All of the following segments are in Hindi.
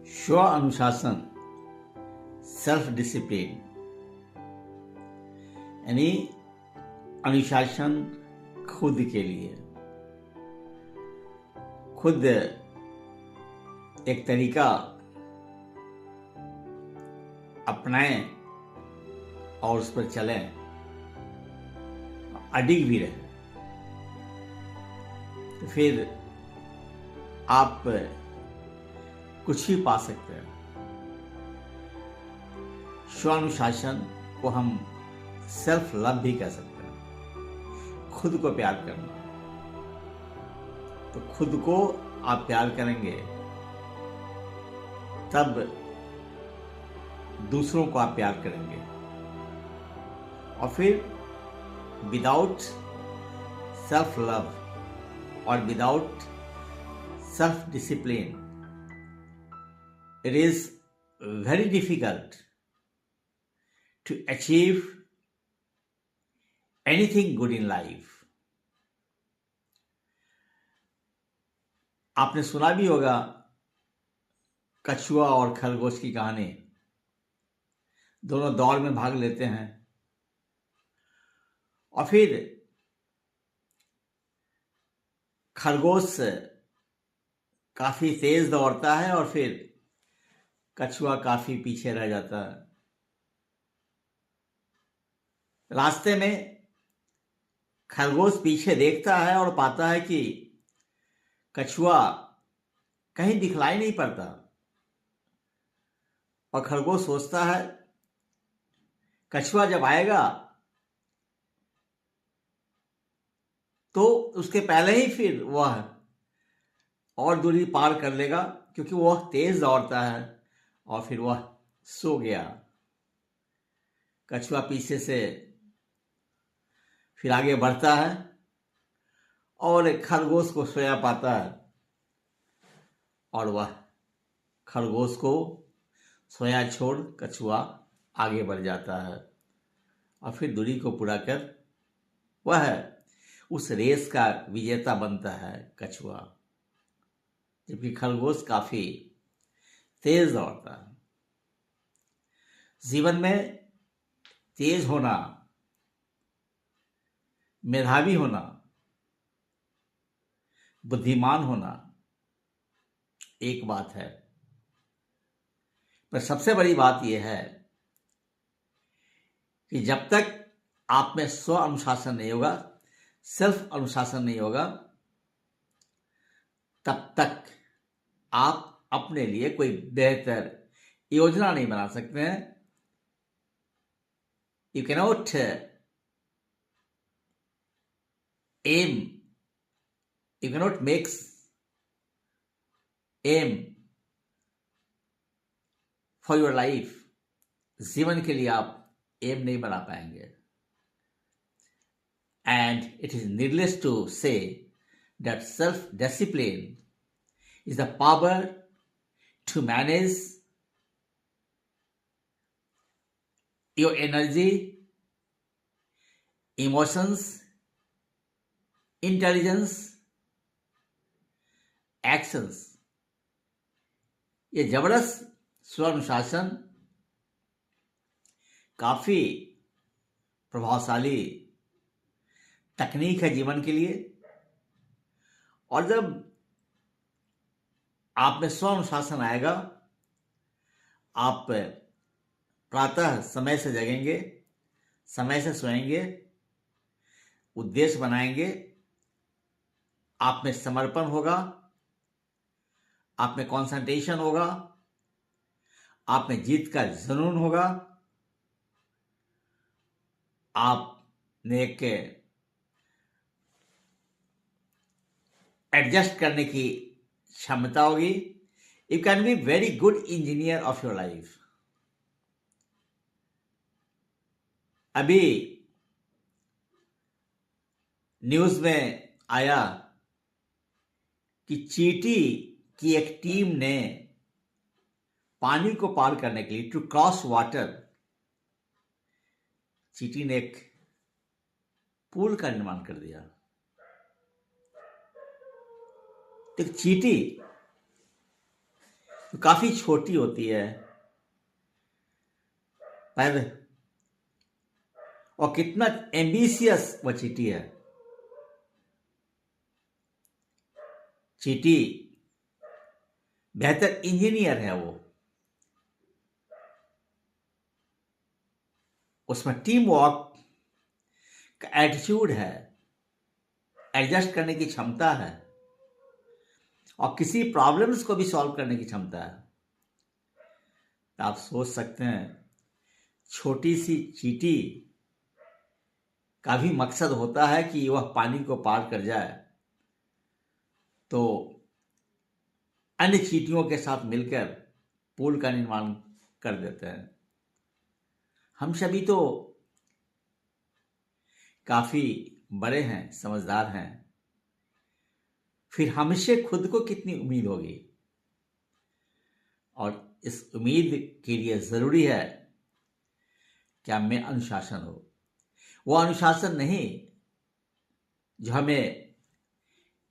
स्व अनुशासन, सेल्फ डिसिप्लिन, यानी अनुशासन खुद के लिए। खुद एक तरीका अपनाएं और उस पर चलें, अडिग भी रहें, तो फिर आप कुछ भी पा सकते हैं। स्वानुशासन को हम सेल्फ लव भी कह सकते हैं, खुद को प्यार करना। तो खुद को आप प्यार करेंगे तब दूसरों को आप प्यार करेंगे, और फिर विदाउट सेल्फ लव और without self discipline it is very difficult to achieve anything good in life. आपने सुना भी होगा कछुआ और खरगोश की कहानी। दोनों दौड़ में भाग लेते हैं और फिर खरगोश काफी तेज दौड़ता है और फिर कछुआ काफी पीछे रह जाता है। रास्ते में खरगोश पीछे देखता है और पाता है कि कछुआ कहीं दिखलाई नहीं पड़ता, और खरगोश सोचता है कछुआ जब आएगा तो उसके पहले ही फिर वह और दूरी पार कर लेगा, क्योंकि वह तेज दौड़ता है। और फिर वह सो गया। कछुआ पीछे से फिर आगे बढ़ता है और खरगोश को सोया पाता है, और वह खरगोश को सोया छोड़ कछुआ आगे बढ़ जाता है, और फिर दूरी को पूरा कर वह उस रेस का विजेता बनता है कछुआ, जबकि खरगोश काफी तेज दौड़ता है। जीवन में तेज होना, मेधावी होना, बुद्धिमान होना एक बात है, पर सबसे बड़ी बात यह है कि जब तक आप में स्व अनुशासन नहीं होगा, सेल्फ अनुशासन नहीं होगा, तब तक आप अपने लिए कोई बेहतर योजना नहीं बना सकते हैं। You cannot aim, you cannot makes aim for your life. जीवन के लिए आप एम नहीं बना पाएंगे। And it is needless to say that self discipline is the power to manage your energy, emotions, intelligence, actions. ये जबरदस्त स्वानुशासन काफी प्रभावशाली तकनीक है जीवन के लिए। और जब आप में स्व अनुशासन आएगा, आप प्रातः समय से जगेंगे, समय से सोएंगे, उद्देश्य बनाएंगे, आप में समर्पण होगा, आप में कंसंट्रेशन होगा, आप में जीत का जुनून होगा, आपने एक एडजस्ट करने की क्षमता होगी। You can be very good engineer of your life. अभी न्यूज में आया कि चींटी की एक टीम ने पानी को पार करने के लिए, टू क्रॉस वाटर, चींटी ने एक पुल का निर्माण कर दिया। तो चींटी तो काफी छोटी होती है पर, और कितना एम्बिशियस वो चींटी है। चींटी बेहतर इंजीनियर है वो, उसमें टीम वर्क का एटीट्यूड है, एडजस्ट करने की क्षमता है और किसी प्रॉब्लम्स को भी सॉल्व करने की क्षमता है। तो आप सोच सकते हैं छोटी सी चींटी का भी मकसद होता है कि वह पानी को पार कर जाए, तो अन्य चींटियों के साथ मिलकर पुल का निर्माण कर देते हैं। हम सभी तो काफी बड़े हैं, समझदार हैं, फिर हमसे खुद को कितनी उम्मीद होगी। और इस उम्मीद के लिए जरूरी है कि हम में अनुशासन हो। वो अनुशासन नहीं जो हमें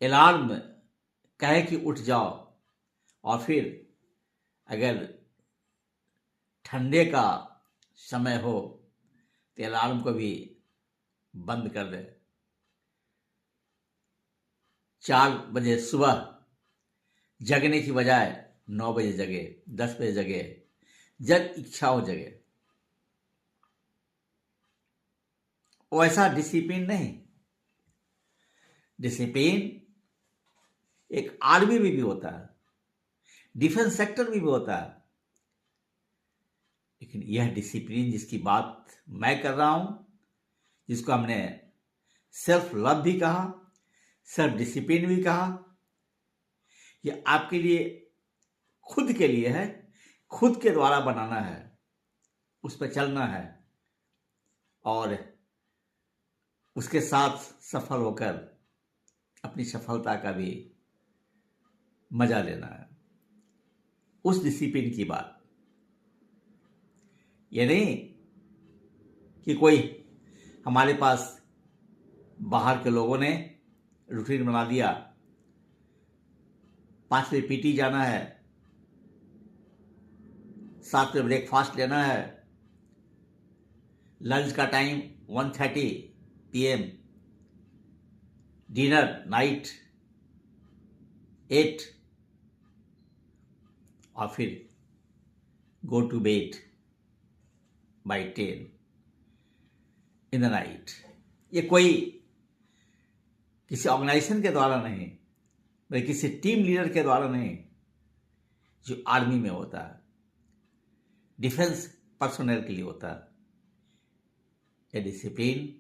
अलार्म कहे कि उठ जाओ और फिर अगर ठंडे का समय हो तो अलार्म को भी बंद कर दे। 4 बजे सुबह जगने की बजाय 9 बजे जगे, 10 बजे जगे, जब इच्छा हो जगे। वैसा डिसिप्लिन नहीं। डिसिप्लिन एक आर्मी में भी होता है, डिफेंस सेक्टर में भी होता है, लेकिन यह डिसिप्लिन जिसकी बात मैं कर रहा हूं, जिसको हमने सेल्फ लव भी कहा, सेल्फ डिसिप्लिन भी कहा, यह आपके लिए, खुद के लिए है, खुद के द्वारा बनाना है, उस पर चलना है और उसके साथ सफल होकर अपनी सफलता का भी मजा लेना है। उस डिसिप्लिन की बात ये नहीं कि कोई हमारे पास बाहर के लोगों ने रूटीन बना दिया, 5 बजे पीटी जाना है, 7 बजे ब्रेकफास्ट लेना है, लंच का टाइम 1:30 PM, डिनर नाइट 8 और फिर go to bed by 10 in the night. ये कोई किसी ऑर्गेनाइजेशन के द्वारा नहीं, बल्कि किसी टीम लीडर के द्वारा नहीं, जो आर्मी में होता है, डिफेंस पर्सोनेल के लिए होता है। ये डिसिप्लिन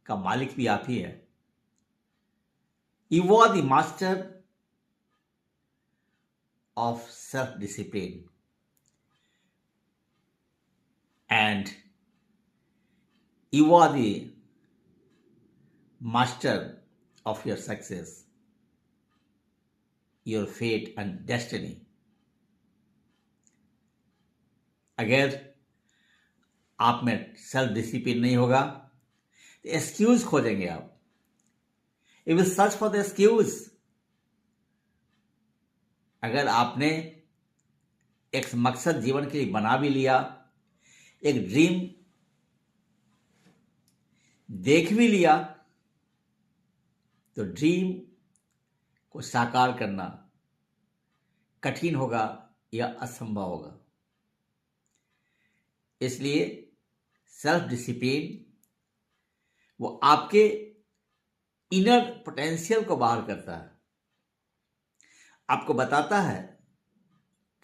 का मालिक भी आप ही है। You are the master of self discipline and you are the master of your success, your fate and destiny. अगर आप में सेल्फ डिसिप्लिन नहीं होगा तो एक्सक्यूज खोजेंगे आप। You will search for the excuse. अगर आपने एक मकसद जीवन के लिए बना भी लिया, एक ड्रीम देख भी लिया, तो ड्रीम को साकार करना कठिन होगा या असंभव होगा। इसलिए सेल्फ डिसिप्लिन वो आपके इनर पोटेंशियल को बाहर करता है, आपको बताता है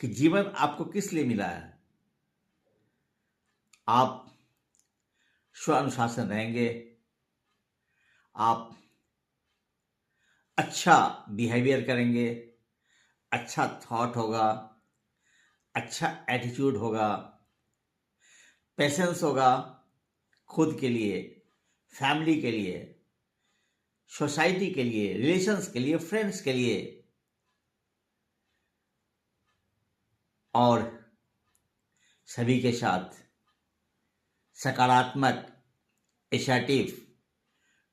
कि जीवन आपको किस लिए मिला है। आप स्व अनुशासन रहेंगे, आप अच्छा बिहेवियर करेंगे, अच्छा थॉट होगा, अच्छा एटीट्यूड होगा, पेशेंस होगा खुद के लिए, फैमिली के लिए, सोसाइटी के लिए, रिलेशंस के लिए, फ्रेंड्स के लिए, और सभी के साथ सकारात्मक एसर्टिव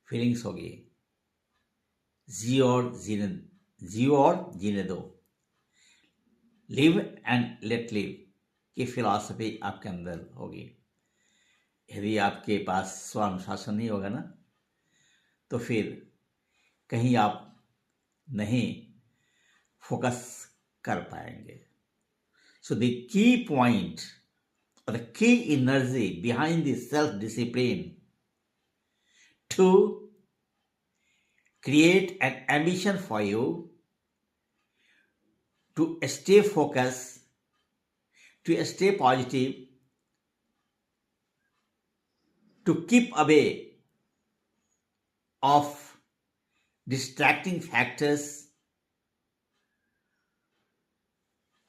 फीलिंग्स होगी। जियो और जीने दो, लिव एंड लेट लिव की फिलॉसफी आपके अंदर होगी। यदि आपके पास स्वानुशासन नहीं होगा ना, तो फिर कहीं आप नहीं फोकस कर पाएंगे। So the key point or the key energy behind the self-discipline to create an ambition for you to stay focused, to stay positive, to keep away of distracting factors,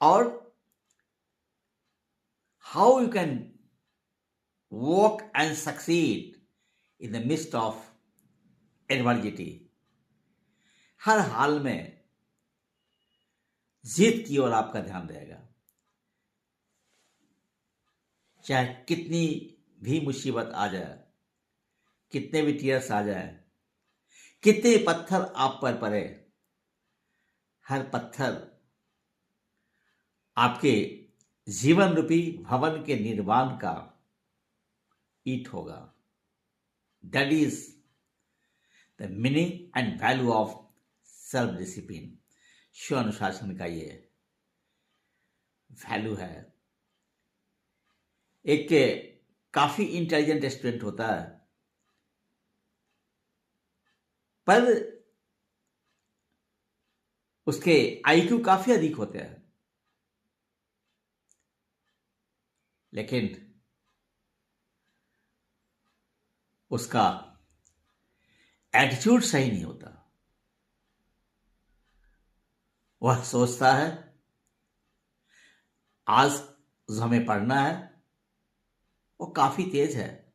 or how you can work and succeed in the midst of adversity। हर हाल में जीत की ओर आपका ध्यान रहेगा, चाहे कितनी भी मुसीबत आ जाए, कितने भी टीयर्स आ जाए, कितने पत्थर आप पर पड़े, हर पत्थर आपके जीवन रूपी भवन के निर्माण का ईंट होगा। That is the meaning and value of self discipline. स्व अनुशासन का ये वैल्यू है। एक काफी इंटेलिजेंट स्टूडेंट होता है, पर उसके आईक्यू काफी अधिक होते हैं, लेकिन उसका एटीट्यूड सही नहीं होता। वह सोचता है आज जो हमें पढ़ना है वो काफी तेज है,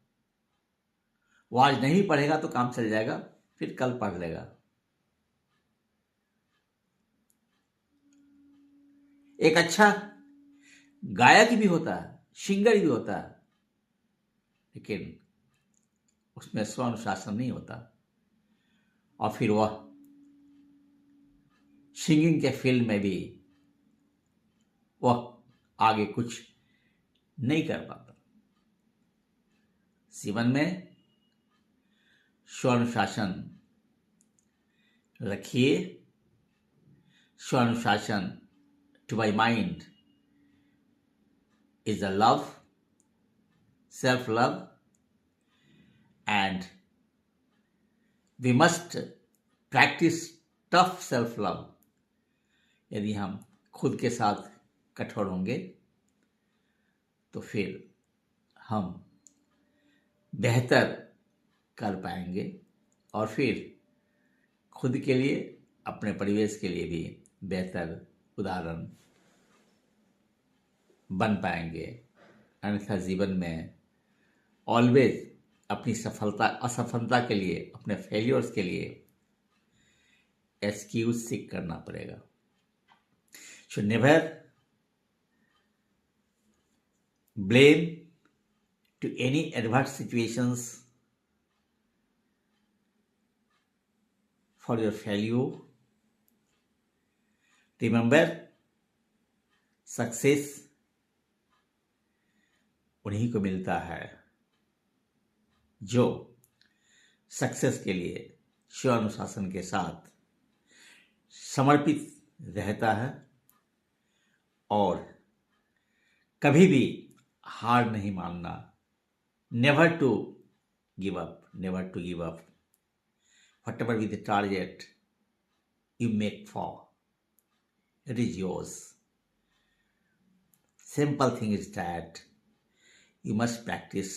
वो आज नहीं पढ़ेगा तो काम चल जाएगा, फिर कल पढ़ लेगा। एक अच्छा गायक भी होता है, सिंगर भी होता है, लेकिन उसमें स्व अनुशासन नहीं होता, और फिर वह सिंगिंग के फील्ड में भी वह आगे कुछ नहीं कर पाता। जीवन में स्व अनुशासन रखिए। स्व अनुशासन to my mind is the love, self-love, and we must practice tough self-love। यदि हम खुद के साथ कठोर होंगे तो फिर हम बेहतर कर पाएंगे, और फिर खुद के लिए, अपने परिवेश के लिए भी बेहतर उदाहरण बन पाएंगे। अन्यथा जीवन में ऑलवेज अपनी सफलता असफलता के लिए, अपने फेलियर्स के लिए एक्सक्यूज सीख करना पड़ेगा। So never blame to any adverse situations for your failure. Remember, success उन्हीं को मिलता है जो सक्सेस के लिए स्व अनुशासन के साथ समर्पित रहता है और कभी भी हार नहीं मानना। Never to give up, never to give up. Whatever with the target you make for, it is yours। Simple thing is that you must practice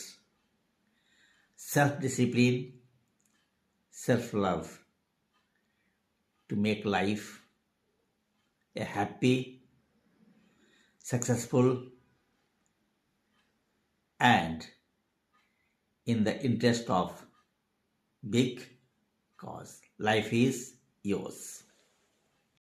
self-discipline, self-love to make life a happy, successful, and in the interest of big cause. Life is yours।